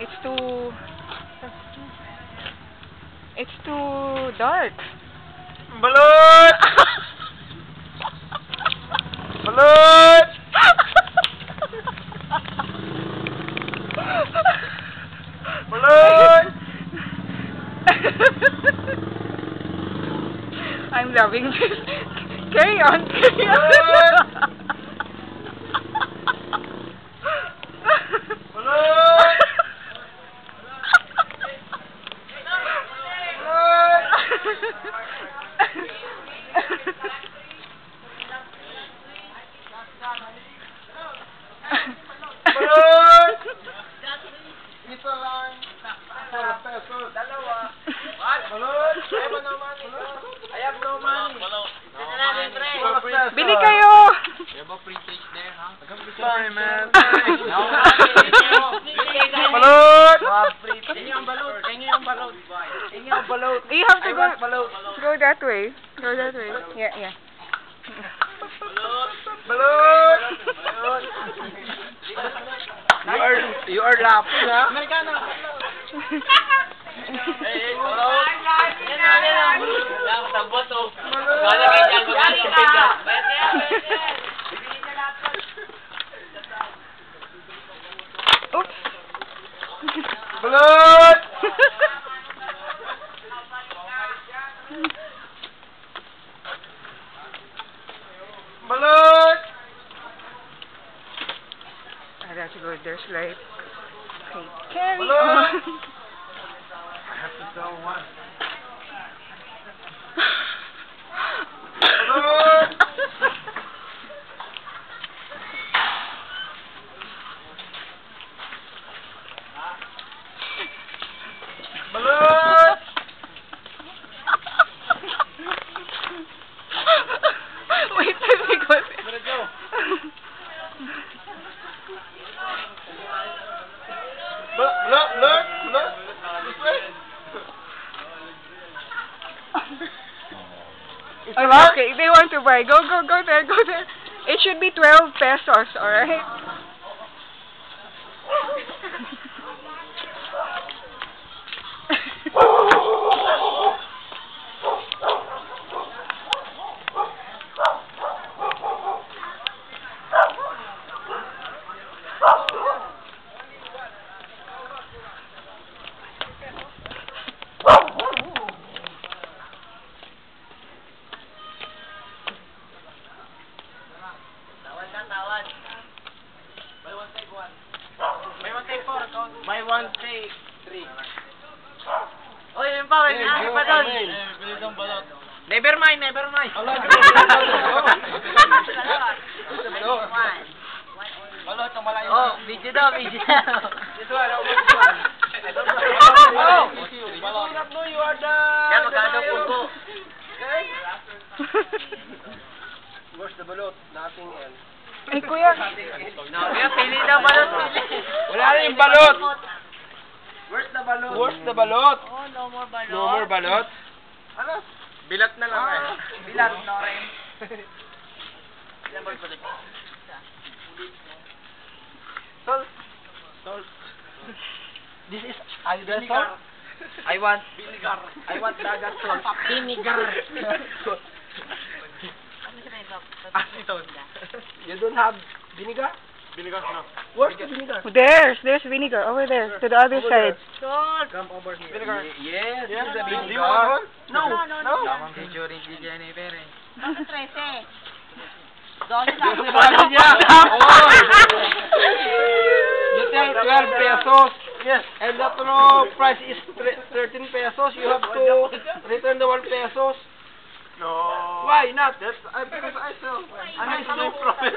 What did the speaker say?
It's too... It's too dark. Balot! Balot! Balot! I'm loving this. Carry on, carry on. Balot! Balot! Ito lang. 4 pesos. Dalawa. Balot! Ayaw naman. Ayaw naman. Bili kayo! You have a free taste there, huh? Sorry, man. Balot! You have to go that way. Go that way. Yeah, yeah. Balot! You are laughing, ha? Americano. Oops. Balot! Balot! That's good. There's light. Okay, carry Balot! on. I have to tell one. Balot! Balot! Wait, let me go there. Let it go. Balot! This way. Oh, okay, they want to buy. Go there, go there. It should be 12 pesos, alright? Buy one, take 3. Oh, yun pa, may pinili pa doon. Bili ng balot. Never mind. Balot, ang malayo. Oh, video daw. This one, Balot, no, you are the... Yan, magkano po. Where's the balot? Nothing else. Ay, kuya. Kuya, pili daw balot. Wala na yung balot. Where's the balot? Where's the balot? Oh, no more balot. No more balot? Ano? Bilat na lang eh. Bilat, no rin. Salt. This is either salt. I want vinegar. I want dagat salt. Vinegar. Acetone. You don't have vinegar? Vinegar, no. Where's the vinegar? There's vinegar over there, to the other side. Salt. Come over here. Vinegar. Yes, Yeah, the do you vinegar. want one? No. Lamang kay Jory si Jennifer eh. 13. Balot niya! You tell 12 pesos. Yes. And the true price is 13 pesos. You have to return the 1 pesos. No. Why not? Because I sell. I'm making profit.